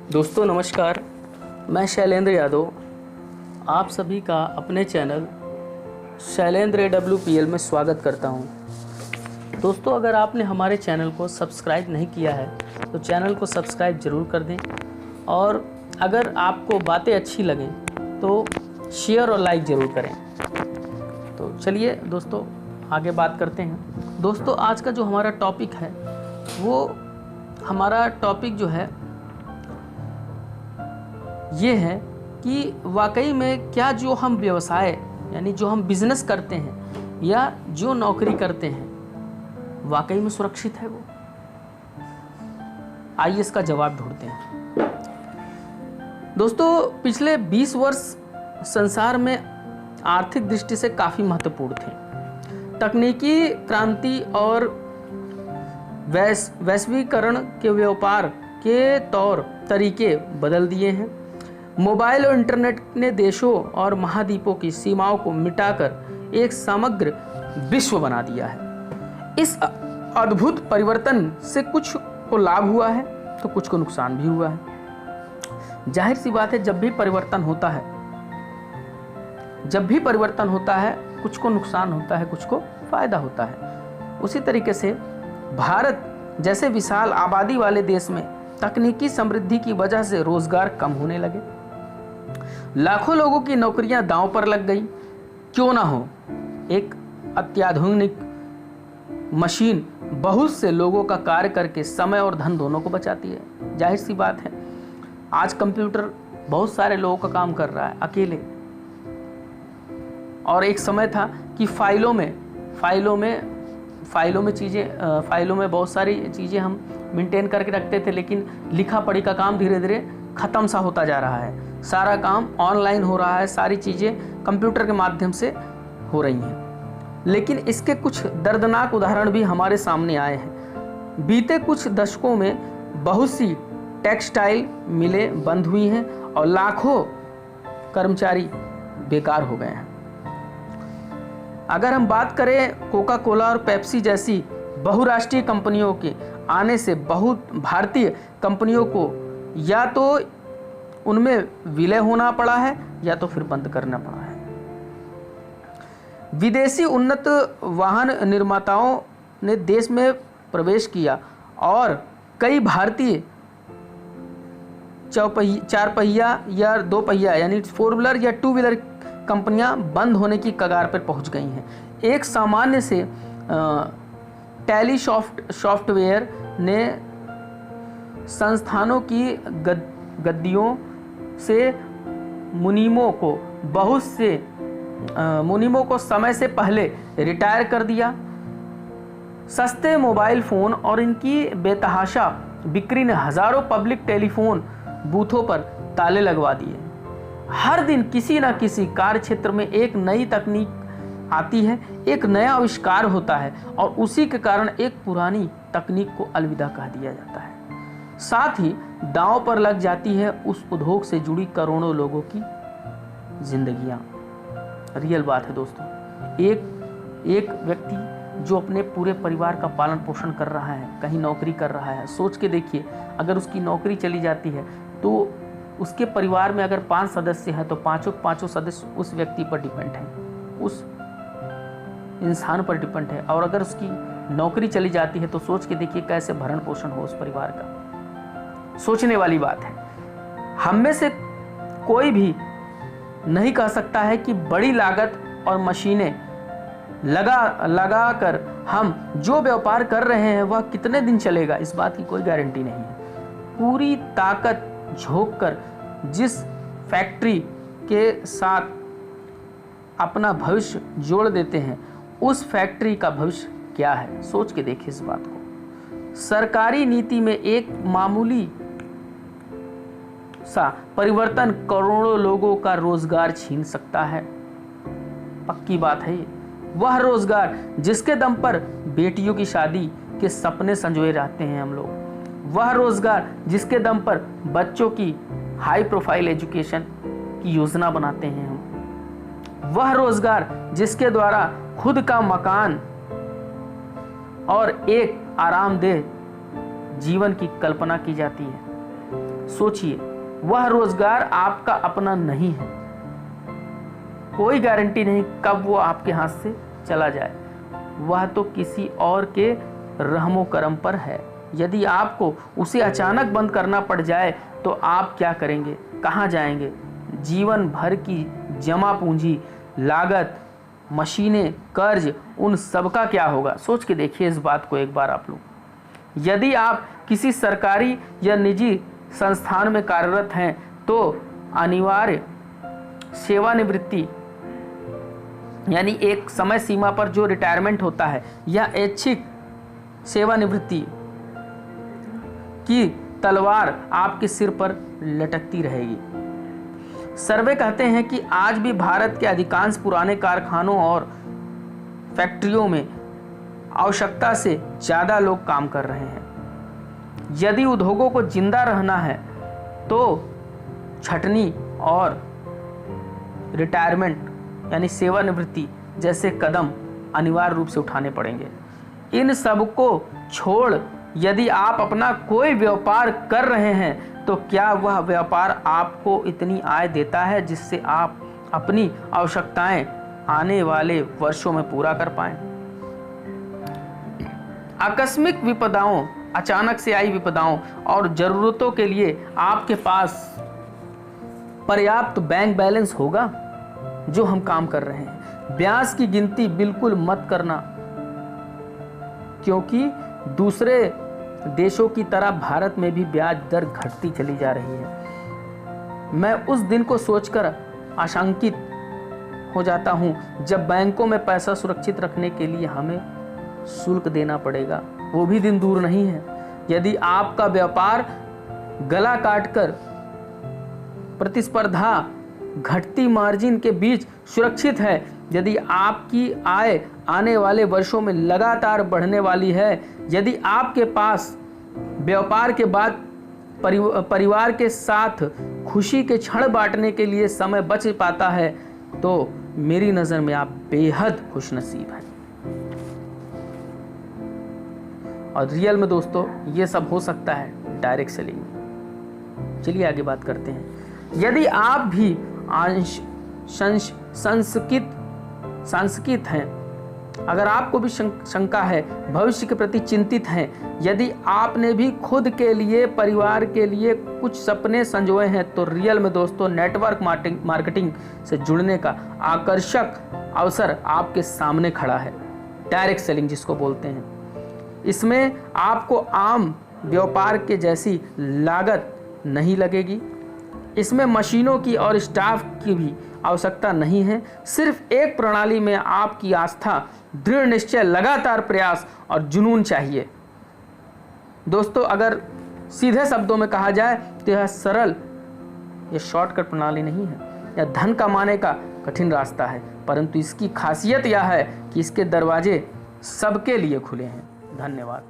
दोस्तों नमस्कार, मैं शैलेंद्र यादव आप सभी का अपने चैनल शैलेंद्र AWPL में स्वागत करता हूं। दोस्तों, अगर आपने हमारे चैनल को सब्सक्राइब नहीं किया है तो चैनल को सब्सक्राइब ज़रूर कर दें, और अगर आपको बातें अच्छी लगें तो शेयर और लाइक ज़रूर करें। तो चलिए दोस्तों आगे बात करते हैं। दोस्तों, आज का जो हमारा टॉपिक है वो हमारा टॉपिक जो है ये है कि वाकई में क्या जो हम व्यवसाय यानी जो हम बिजनेस करते हैं या जो नौकरी करते हैं वाकई में सुरक्षित है वो। आइए इसका जवाब ढूंढते हैं। दोस्तों, पिछले 20 वर्ष संसार में आर्थिक दृष्टि से काफ़ी महत्वपूर्ण थे। तकनीकी क्रांति और वैश्वीकरण के व्यापार के तौर तरीके बदल दिए हैं। मोबाइल और इंटरनेट ने देशों और महाद्वीपों की सीमाओं को मिटाकर एक समग्र विश्व बना दिया है। इस अद्भुत परिवर्तन से कुछ को लाभ हुआ है तो कुछ को नुकसान भी हुआ है। जाहिर सी बात है, जब भी परिवर्तन होता है कुछ को नुकसान होता है, कुछ को फायदा होता है। उसी तरीके से भारत जैसे विशाल आबादी वाले देश में तकनीकी समृद्धि की वजह से रोजगार कम होने लगे। लाखों लोगों की नौकरियां दांव पर लग गई। क्यों ना हो, एक अत्याधुनिक मशीन बहुत से लोगों का कार्य करके समय और धन दोनों को बचाती है। जाहिर सी बात है, आज कंप्यूटर बहुत सारे लोगों का काम कर रहा है अकेले। और एक समय था कि फाइलों में बहुत सारी चीज़ें हम मेंटेन करके रखते थे, लेकिन लिखा पढ़ी का काम धीरे धीरे ख़त्म सा होता जा रहा है। सारा काम ऑनलाइन हो रहा है, सारी चीज़ें कंप्यूटर के माध्यम से हो रही हैं। लेकिन इसके कुछ दर्दनाक उदाहरण भी हमारे सामने आए हैं। बीते कुछ दशकों में बहुत सी टेक्सटाइल मिलें बंद हुई हैं और लाखों कर्मचारी बेकार हो गए हैं। अगर हम बात करें कोका कोला और पेप्सी जैसी बहुराष्ट्रीय कंपनियों के आने से बहुत भारतीय कंपनियों को या तो उनमें विलय होना पड़ा है या तो फिर बंद करना पड़ा है। विदेशी उन्नत वाहन निर्माताओं ने देश में प्रवेश किया और कई भारतीय चार पहिया या दो पहिया यानी 4 व्हीलर या 2 व्हीलर कंपनियां बंद होने की कगार पर पहुंच गई हैं। एक सामान्य से टैली सॉफ्टवेयर ने संस्थानों की गद्दियों से मुनीमों को समय से पहले रिटायर कर दिया। सस्ते मोबाइल फ़ोन और इनकी बेतहाशा बिक्री ने हज़ारों पब्लिक टेलीफोन बूथों पर ताले लगवा दिए। हर दिन किसी न किसी कार्य क्षेत्र में एक नई तकनीक आती है, एक नया आविष्कार होता है और उसी के कारण एक पुरानी तकनीक को अलविदा कह दिया जाता है। साथ ही दांव पर लग जाती है उस उद्योग से जुड़ी करोड़ों लोगों की जिंदगियां। रियल बात है दोस्तों, एक व्यक्ति जो अपने पूरे परिवार का पालन पोषण कर रहा है, कहीं नौकरी कर रहा है, सोच के देखिए, अगर उसकी नौकरी चली जाती है तो उसके परिवार में अगर 5 सदस्य हैं तो पांचों सदस्य उस व्यक्ति पर डिपेंड है, उस इंसान पर डिपेंड है। और अगर उसकी नौकरी चली जाती है तो सोच के देखिए कैसे भरण पोषण हो उस परिवार का। सोचने वाली बात है। हम में से कोई भी नहीं कह सकता है कि बड़ी लागत और मशीनें लगा कर हम जो व्यापार कर रहे हैं वह कितने दिन चलेगा, इस बात की कोई गारंटी नहीं है। पूरी ताकत झोंक कर जिस फैक्ट्री के साथ अपना भविष्य जोड़ देते हैं उस फैक्ट्री का भविष्य क्या है, सोच के देखिए इस बात को। सरकारी नीति में एक मामूली सा परिवर्तन करोड़ों लोगों का रोजगार छीन सकता है। पक्की बात है ये। वह रोजगार जिसके दम पर बेटियों की शादी के सपने संजोए रहते हैं हम लोग, वह रोजगार जिसके दम पर बच्चों की हाई प्रोफाइल एजुकेशन की योजना बनाते हैं हम, वह रोजगार जिसके द्वारा खुद का मकान और एक आरामदेह जीवन की कल्पना की जाती है, सोचिए, वह रोजगार आपका अपना नहीं है। कोई गारंटी नहीं कब वो आपके हाथ से चला जाए, वह तो किसी और के रहमो करम पर है। यदि आपको उसे अचानक बंद करना पड़ जाए तो आप क्या करेंगे, कहाँ जाएंगे? जीवन भर की जमा पूंजी, लागत, मशीनें, कर्ज, उन सब का क्या होगा? सोच के देखिए इस बात को एक बार आप लोग। यदि आप किसी सरकारी या निजी संस्थान में कार्यरत हैं तो अनिवार्य सेवानिवृत्ति यानी एक समय सीमा पर जो रिटायरमेंट होता है या ऐच्छिक सेवानिवृत्ति की तलवार आपके सिर पर लटकती रहेगी। सर्वे कहते हैं कि आज भी भारत के अधिकांश पुराने कारखानों और फैक्ट्रियों में आवश्यकता से ज़्यादा लोग काम कर रहे हैं। यदि उद्योगों को जिंदा रहना है तो छटनी और रिटायरमेंट यानी सेवानिवृत्ति जैसे कदम अनिवार्य रूप से उठाने पड़ेंगे। इन सब को छोड़ यदि आप अपना कोई व्यापार कर रहे हैं तो क्या वह व्यापार आपको इतनी आय देता है जिससे आप अपनी आवश्यकताएं आने वाले वर्षों में पूरा कर पाएं? आकस्मिक विपदाओं, अचानक से आई विपदाओं और जरूरतों के लिए आपके पास पर्याप्त बैंक बैलेंस होगा? जो हम काम कर रहे हैं, ब्याज की गिनती बिल्कुल मत करना, क्योंकि दूसरे देशों की तरह भारत में भी ब्याज दर घटती चली जा रही है। मैं उस दिन को सोचकर आशंकित हो जाता हूं जब बैंकों में पैसा सुरक्षित रखने के लिए हमें शुल्क देना पड़ेगा। वो भी दिन दूर नहीं है। यदि आपका व्यापार गला काटकर प्रतिस्पर्धा घटती मार्जिन के बीच सुरक्षित है, यदि आपकी आय आने वाले वर्षों में लगातार बढ़ने वाली है, यदि आपके पास व्यापार के बाद परिवार के साथ खुशी के क्षण बांटने के लिए समय बच पाता है, तो मेरी नज़र में आप बेहद खुशनसीब हैं। और रियल में दोस्तों ये सब हो सकता है डायरेक्ट सेलिंग में। चलिए आगे बात करते हैं। यदि आप भी अंश सांस्कृत हैं, अगर आपको भी शंका है, भविष्य के प्रति चिंतित हैं, यदि आपने भी खुद के लिए, परिवार के लिए कुछ सपने संजोए हैं, तो रियल में दोस्तों नेटवर्क मार्केटिंग से जुड़ने का आकर्षक अवसर आपके सामने खड़ा है। डायरेक्ट सेलिंग जिसको बोलते हैं। इसमें आपको आम व्यापार के जैसी लागत नहीं लगेगी। इसमें मशीनों की और स्टाफ की भी आवश्यकता नहीं है। सिर्फ एक प्रणाली में आपकी आस्था, दृढ़ निश्चय, लगातार प्रयास और जुनून चाहिए। दोस्तों अगर सीधे शब्दों में कहा जाए तो यह सरल, यह शॉर्टकट प्रणाली नहीं है, यह धन कमाने का कठिन रास्ता है, परंतु इसकी खासियत यह है कि इसके दरवाजे सबके लिए खुले हैं। धन्यवाद।